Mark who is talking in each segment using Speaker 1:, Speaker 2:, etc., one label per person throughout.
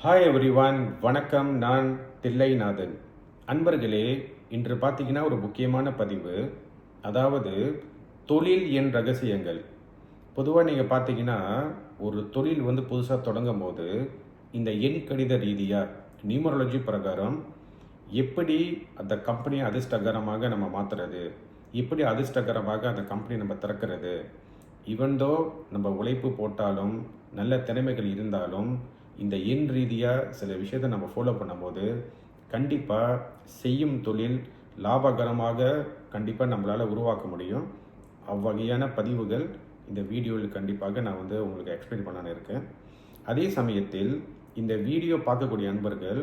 Speaker 1: Hi everyone, வணக்கம். நான் தில்லைநாதன். அன்பர்களே, இன்று பார்த்தீங்கன்னா ஒரு முக்கியமான பதிவு. அதாவது தொழில் எண் ரகசியங்கள். பொதுவாக நீங்கள் பார்த்தீங்கன்னா ஒரு தொழில் புதுசாக தொடங்கும் போது இந்த எண் கணித ரீதியாக நியூமராலஜி பிரகாரம் எப்படி அந்த கம்பெனியை அதிர்ஷ்டகரமாக நம்ம மாற்றுறது, எப்படி அதிர்ஷ்டகரமாக அந்த கம்பெனி நம்ம திறக்கிறது, இவன்தோ நம்ம உழைப்பு போட்டாலும் நல்ல திறமைகள் இருந்தாலும் இந்த எண் ரீதியாக சில விஷயத்தை நம்ம ஃபாலோ பண்ணும்போது கண்டிப்பாக செய்யும் தொழில் லாபகரமாக கண்டிப்பாக நம்மளால் உருவாக்க முடியும். அவ்வகையான பதிவுகள் இந்த வீடியோவில் கண்டிப்பாக நான் உங்களுக்கு எக்ஸ்பிளைன் பண்ணலான்னு இருக்கேன். அதே சமயத்தில் இந்த வீடியோ பார்க்கக்கூடிய அன்பர்கள்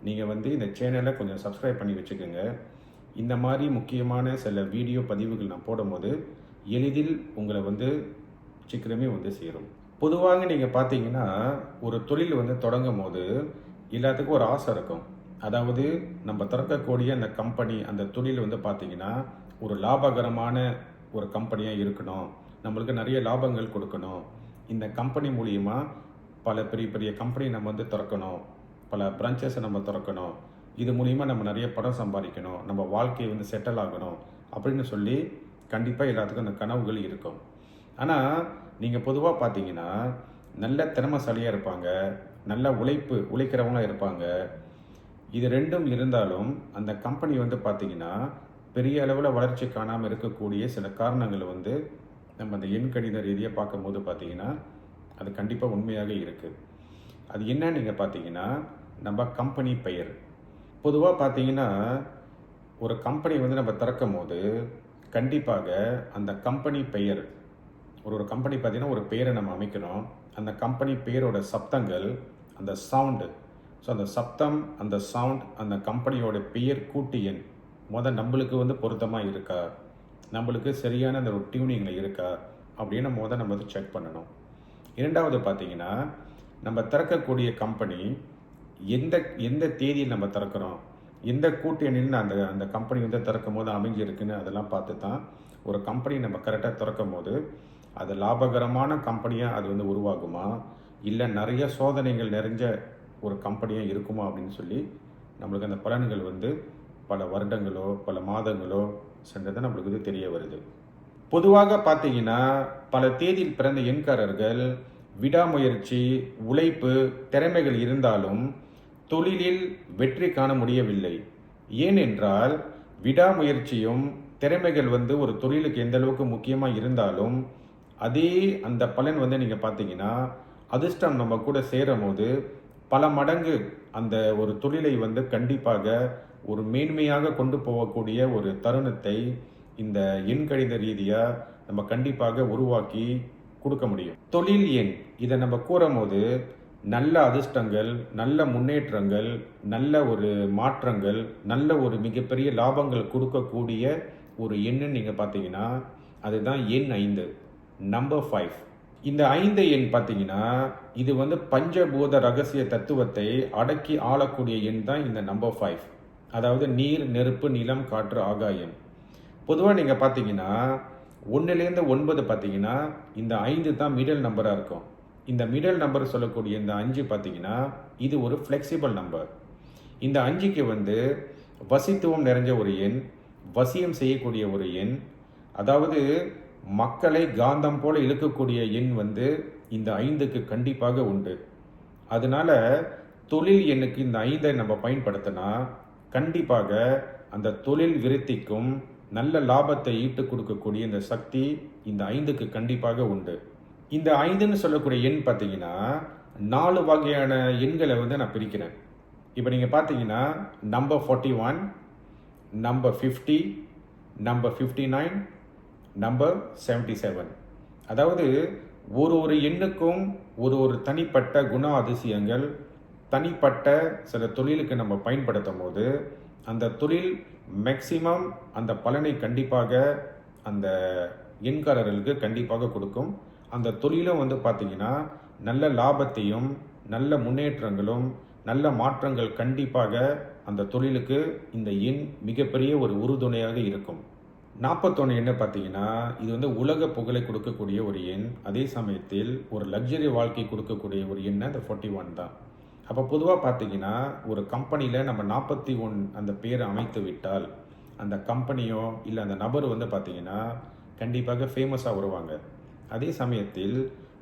Speaker 1: நீங்கள் இந்த சேனலை கொஞ்சம் சப்ஸ்கிரைப் பண்ணி வச்சுக்கோங்க. இந்த மாதிரி முக்கியமான சில வீடியோ பதிவுகள் நான் போடும்போது எளிதில் உங்களை சீக்கிரமே சேரும். பொதுவாக நீங்கள் பார்த்தீங்கன்னா ஒரு தொழில் தொடங்கும் போது எல்லாத்துக்கும் ஒரு ஆசை இருக்கும். அதாவது நம்ம திறக்கக்கூடிய அந்த கம்பெனி, அந்த தொழில் பார்த்தீங்கன்னா ஒரு லாபகரமான ஒரு கம்பெனியாக இருக்கணும், நம்மளுக்கு நிறைய லாபங்கள் கொடுக்கணும், இந்த கம்பெனி மூலியமாக பல பெரிய பெரிய கம்பெனி நம்ம திறக்கணும், பல பிரான்ச்சஸை நம்ம திறக்கணும், இது மூலிமா நம்ம நிறைய பணம் சம்பாதிக்கணும், நம்ம வாழ்க்கையை செட்டில் ஆகணும் அப்படின்னு சொல்லி கண்டிப்பாக எல்லாத்துக்கும் அந்த கனவுகள் இருக்கும். ஆனால் நீங்கள் பொதுவாக பார்த்தீங்கன்னா நல்ல திறமைசாலியாக இருப்பாங்க, நல்ல உழைக்கிறவங்களாக இருப்பாங்க. இது ரெண்டும் இருந்தாலும் அந்த கம்பெனி பார்த்தீங்கன்னா பெரிய அளவில் வளர்ச்சி காணாமல் இருக்கக்கூடிய சில காரணங்கள் நம்ம அந்த எண் கணித ரீதியாக பார்க்கும்போது பார்த்தீங்கன்னா அது கண்டிப்பாக உண்மையாக இருக்குது. அது என்ன நீங்கள் பார்த்தீங்கன்னா நம்ம கம்பெனி பெயர். பொதுவாக பார்த்தீங்கன்னா ஒரு கம்பெனி நம்ம திறக்கும் போது கண்டிப்பாக அந்த கம்பெனி பெயர், ஒரு கம்பெனி பார்த்தீங்கன்னா ஒரு பெயரை நம்ம அமைக்கிறோம். அந்த கம்பெனி பெயரோட சப்தங்கள், அந்த சவுண்டு, ஸோ அந்த சப்தம், அந்த சவுண்ட், அந்த கம்பெனியோட பெயர் கூட்டு எண் நம்மளுக்கு பொருத்தமாக இருக்கா, நம்மளுக்கு சரியான அந்த ஒரு டியூனிங்கில் இருக்கா அப்படின்னு நம்ம செக் பண்ணணும். இரண்டாவது பார்த்தீங்கன்னா நம்ம திறக்கக்கூடிய கம்பெனி எந்த எந்த தேதியில் நம்ம திறக்கிறோம், எந்த கூட்டு எண்ணில் அந்த அந்த கம்பெனி திறக்கும் போது அமைஞ்சிருக்குன்னு அதெல்லாம் பார்த்து தான் ஒரு கம்பெனி நம்ம கரெக்டாக திறக்கும் போது அது லாபகரமான கம்பெனியாக அது உருவாகுமா, இல்லை நிறைய சோதனைகள் நிறைஞ்ச ஒரு கம்பெனியாக இருக்குமா அப்படின்னு சொல்லி நம்மளுக்கு அந்த பலன்கள் பல வருடங்களோ பல மாதங்களோ சென்றதை நம்மளுக்கு தெரிய வருது. பொதுவாக பார்த்தீங்கன்னா பல தேதியில் பிறந்த எண்காரர்கள் விடாமுயற்சி, உழைப்பு, திறமைகள் இருந்தாலும் தொழிலில் வெற்றி காண முடியவில்லை. ஏனென்றால் விடாமுயற்சியும் திறமைகள் ஒரு தொழிலுக்கு எந்த அளவுக்கு முக்கியமாக இருந்தாலும் அதே அந்த பலன் நீங்கள் பார்த்தீங்கன்னா அதிர்ஷ்டம் நம்ம கூட சேரும் போது பல மடங்கு அந்த ஒரு தொழிலை கண்டிப்பாக ஒரு மேன்மையாக கொண்டு போகக்கூடிய ஒரு தருணத்தை இந்த எண்கணித ரீதியாக நம்ம கண்டிப்பாக உருவாக்கி கொடுக்க முடியும். தொழில் எண் இதை நம்ம கூறும் போது நல்ல அதிர்ஷ்டங்கள், நல்ல முன்னேற்றங்கள், நல்ல ஒரு மாற்றங்கள், நல்ல ஒரு மிகப்பெரிய லாபங்கள் கொடுக்கக்கூடிய ஒரு எண்ணு நீங்கள் பார்த்தீங்கன்னா அதுதான் எண் 5, நம்பர் 5. இந்த 5 எண் பார்த்தீங்கன்னா இது பஞ்சபூத ரகசிய தத்துவத்தை அடக்கி ஆளக்கூடிய எண் தான் இந்த நம்பர் 5. அதாவது நீர், நெருப்பு, நிலம், காற்று, ஆகாயம். பொதுவாக நீங்கள் பார்த்தீங்கன்னா 1லேருந்து 9 பார்த்தீங்கன்னா இந்த 5 தான் மிடில் நம்பராக இருக்கும். இந்த மிடில் நம்பர் சொல்லக்கூடிய இந்த 5 பார்த்தீங்கன்னா இது ஒரு ஃப்ளெக்சிபிள் நம்பர். இந்த 5க்கு வசித்துவம் நிறைஞ்ச ஒரு எண், வசியம் செய்யக்கூடிய ஒரு எண், அதாவது மக்களை காந்தம் போல இழுக்கக்கூடிய எண் இந்த 5க்கு கண்டிப்பாக உண்டு. அதனால தொழில் எண்ணுக்கு இந்த 5ஐ நம்ம பயன்படுத்தினா கண்டிப்பாக அந்த தொழில் விருத்திக்கும் நல்ல லாபத்தை ஈட்டு கொடுக்கக்கூடிய இந்த சக்தி இந்த 5க்கு கண்டிப்பாக உண்டு. இந்த 5ன்னு சொல்லக்கூடிய எண் பார்த்தீங்கன்னா 4 வகையான எண்களை நான் பிரிக்கிறேன். இப்போ நீங்கள் பார்த்தீங்கன்னா நம்பர் 41, நம்பர் 50, நம்பர் 59, நம்பர் 77. அதாவது ஒரு எண்ணுக்கும் ஒரு தனிப்பட்ட குண அதிசயங்கள், தனிப்பட்ட சில தொழிலுக்கு நம்ம பயன்படுத்தும் போது அந்த தொழில் மேக்சிமம் அந்த பலனை கண்டிப்பாக அந்த எண்காரர்களுக்கு கண்டிப்பாக கொடுக்கும். அந்த தொழிலும் பார்த்தீங்கன்னா நல்ல லாபத்தையும் நல்ல முன்னேற்றங்களும் நல்ல மாற்றங்கள் கண்டிப்பாக அந்த தொழிலுக்கு இந்த எண் மிகப்பெரிய ஒரு உறுதுணையாக இருக்கும். 41 எண்ணை பார்த்தீங்கன்னா இது உலக புகழை கொடுக்கக்கூடிய ஒரு எண். அதே சமயத்தில் ஒரு லக்ஸரி வாழ்க்கை கொடுக்கக்கூடிய ஒரு எண் அந்த 41 தான். அப்போ பொதுவாக பார்த்தீங்கன்னா ஒரு கம்பெனியில் நம்ம 41 அந்த பேரை அமைத்து விட்டால் அந்த கம்பெனியோ இல்லை அந்த நபர் வந்து பார்த்தீங்கன்னா கண்டிப்பாக ஃபேமஸாக வருவாங்க. அதே சமயத்தில்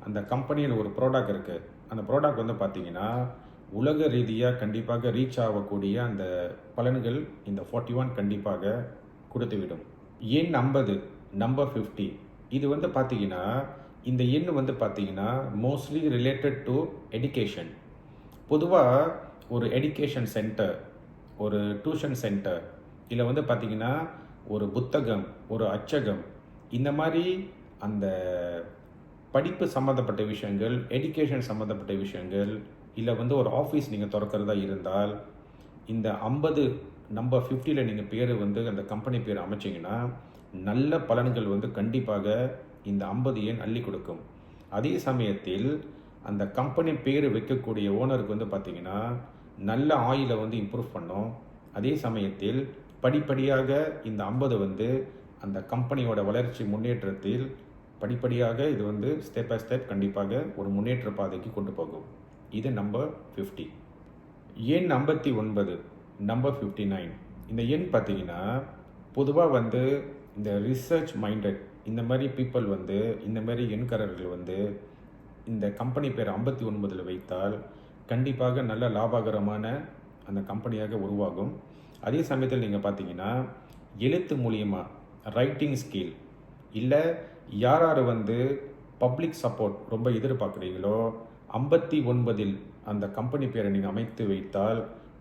Speaker 1: அந்த கம்பெனியில் ஒரு ப்ராடக்ட் இருக்குது, அந்த ப்ராடக்ட் வந்து பார்த்தீங்கன்னா உலக ரீதியாக கண்டிப்பாக ரீச் ஆகக்கூடிய அந்த பலன்கள் இந்த 41 கண்டிப்பாக கொடுத்துவிடும். எண் 50 நம்பர் 50 இது வந்து பார்த்தீங்கன்னா இந்த எண் வந்து பார்த்தீங்கன்னா மோஸ்ட்லி ரிலேட்டட் டு எடுகேஷன். பொதுவாக ஒரு எடுகேஷன் சென்டர், ஒரு டியூஷன் சென்டர், இல்லை வந்து பார்த்திங்கன்னா ஒரு புத்தகம், ஒரு அச்சகம், இந்த மாதிரி அந்த படிப்பு சம்மந்தப்பட்ட விஷயங்கள், எடுகேஷன் சம்மந்தப்பட்ட விஷயங்கள், இல்லை வந்து ஒரு ஆஃபீஸ் நீங்கள் திறக்கிறதா இருந்தால் இந்த 50 நம்பர் 50ல் நீங்கள் பேர் வந்து அந்த கம்பெனி பேர் அமைச்சிங்கன்னா நல்ல பலன்கள் வந்து கண்டிப்பாக இந்த 50 எண் அள்ளி கொடுக்கும். அதே சமயத்தில் அந்த கம்பெனி பேர் வைக்கக்கூடிய ஓனருக்கு வந்து பார்த்திங்கன்னா நல்ல ஆயிலை வந்து இம்ப்ரூவ் பண்ணும். அதே சமயத்தில் படிப்படியாக இந்த 50 வந்து அந்த கம்பெனியோட வளர்ச்சி முன்னேற்றத்தில் படிப்படியாக இது வந்து ஸ்டெப் பை ஸ்டெப் கண்டிப்பாக ஒரு முன்னேற்ற பாதைக்கு கொண்டு போகும். இது நம்பர் 50. எண் 59 நம்பர் 59 இந்த எண் பார்த்திங்கன்னா பொதுவாக வந்து இந்த ரிசர்ச் மைண்டட் இந்த மாதிரி பீப்புள் வந்து இந்த மாதிரி எண்காரர்கள் வந்து இந்த கம்பெனி பேர் 59 வைத்தால் கண்டிப்பாக நல்ல லாபகரமான அந்த கம்பெனியாக உருவாகும். அதே சமயத்தில் நீங்கள் பார்த்தீங்கன்னா எழுத்து மூலியமாக ரைட்டிங் ஸ்கில், இல்லை யார் வந்து பப்ளிக் சப்போர்ட் ரொம்ப எதிர்பார்க்குறீங்களோ 59 அந்த கம்பெனி பேரை நீங்கள் அமைத்து வைத்தால்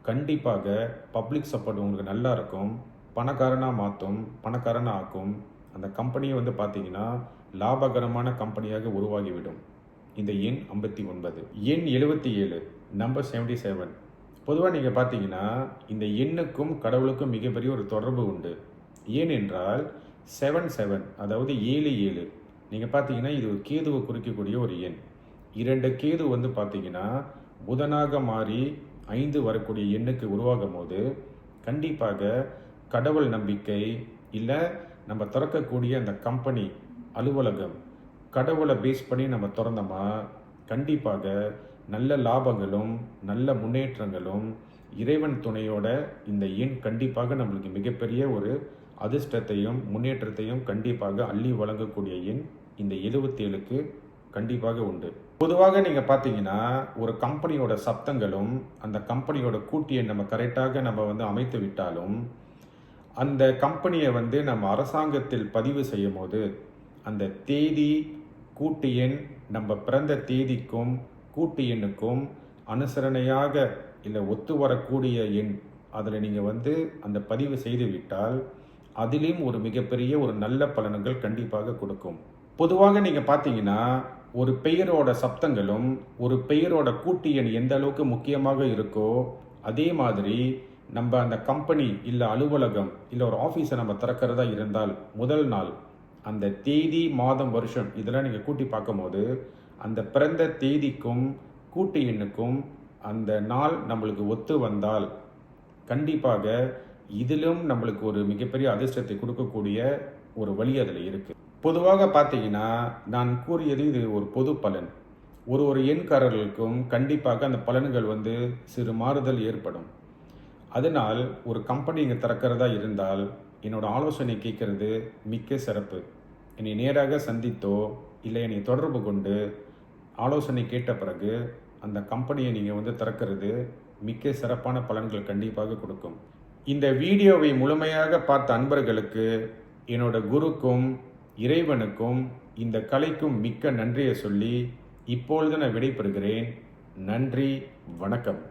Speaker 1: கண்டிப்பாக பப்ளிக் சப்போர்ட் உங்களுக்கு நல்லா இருக்கும், பணக்காரனாக மாற்றும், பணக்காரனாக ஆக்கும். அந்த கம்பெனியை வந்து பார்த்தீங்கன்னா லாபகரமான கம்பெனியாக உருவாகிவிடும். இந்த எண் 59. எண் 77 நம்பர் 77 பொதுவாக நீங்கள் பார்த்தீங்கன்னா இந்த எண்ணுக்கும் கடவுளுக்கும் மிகப்பெரிய ஒரு தொடர்பு உண்டு. ஏனென்றால் 77 அதாவது 77 நீங்கள் பார்த்தீங்கன்னா இது ஒரு கேதுவை குறிக்கக்கூடிய ஒரு எண். 2 கேது வந்து பார்த்தீங்கன்னா புதனாக மாறி 5 வரக்கூடிய எண்ணுக்கு உருவாகும் போது கண்டிப்பாக கடவுள் நம்பிக்கை, இல்லை நம்ம திறக்கக்கூடிய அந்த கம்பெனி அலுவலகம் கடவுளை பேஸ் பண்ணி நம்ம திறந்தோமா கண்டிப்பாக நல்ல லாபங்களும் நல்ல முன்னேற்றங்களும் இறைவன் துணையோட இந்த எண் கண்டிப்பாக நம்மளுக்கு மிகப்பெரிய ஒரு அதிர்ஷ்டத்தையும் முன்னேற்றத்தையும் கண்டிப்பாக அள்ளி வழங்கக்கூடிய எண் இந்த 77க்கு கண்டிப்பாக உண்டு. பொதுவாக நீங்கள் பார்த்தீங்கன்னா ஒரு கம்பெனியோட சப்தங்களும் அந்த கம்பெனியோட கூட்டு எண் நம்ம கரெக்டாக நம்ம வந்து அமைத்து விட்டாலும் அந்த கம்பெனியை வந்து நம்ம அரசாங்கத்தில் பதிவு செய்யும் போது அந்த தேதி கூட்டு எண் நம்ம பிறந்த தேதிக்கும் கூட்டு எண்ணுக்கும் அனுசரணையாக இல்லை ஒத்து வரக்கூடிய எண் அதில் நீங்கள் வந்து அந்த பதிவு செய்து விட்டால் அதிலையும் ஒரு மிகப்பெரிய ஒரு நல்ல பலன்கள் கண்டிப்பாக கொடுக்கும். பொதுவாக நீங்கள் பார்த்தீங்கன்னா ஒரு பெயரோட சப்தங்களும் ஒரு பெயரோட கூட்டு எண் எந்த அளவுக்கு முக்கியமாக இருக்கோ அதே மாதிரி நம்ம அந்த கம்பெனி இல்லை அலுவலகம் இல்லை ஒரு ஆஃபீஸை நம்ம திறக்கிறதா இருந்தால் முதல் நாள் அந்த தேதி மாதம் வருஷம் இதெல்லாம் நீங்கள் கூட்டி பார்க்கும்போது அந்த பிறந்த தேதிக்கும் கூட்டு எண்ணுக்கும் அந்த நாள் நம்மளுக்கு ஒத்து வந்தால் கண்டிப்பாக இதிலும் நம்மளுக்கு ஒரு மிகப்பெரிய அதிர்ஷ்டத்தை கொடுக்கக்கூடிய ஒரு வழி அதில் இருக்குது. பொதுவாக பார்த்தீங்கன்னா நான் கூறியது இது ஒரு பொது பலன். ஒரு எண்காரர்களுக்கும் கண்டிப்பாக அந்த பலன்கள் வந்து சிறு மாறுதல் ஏற்படும். அதனால் ஒரு கம்பெனி இங்கே திறக்கிறதா இருந்தால் என்னோட ஆலோசனை கேட்கறது மிக்க சிறப்பு. என்னை நேராக சந்தித்தோ இல்லை என்னை தொடர்பு கொண்டு ஆலோசனை கேட்ட பிறகு அந்த கம்பெனியை நீங்கள் வந்து திறக்கிறது மிக்க சிறப்பான பலன்கள் கண்டிப்பாக கொடுக்கும். இந்த வீடியோவை முழுமையாக பார்த்த அன்பர்களுக்கு என்னோட குருக்கும் இறைவனுக்கும் இந்த கலைக்கும் மிக்க நன்றியை சொல்லி இப்பொழுது நான் விடைபெறுகிறேன். நன்றி, வணக்கம்.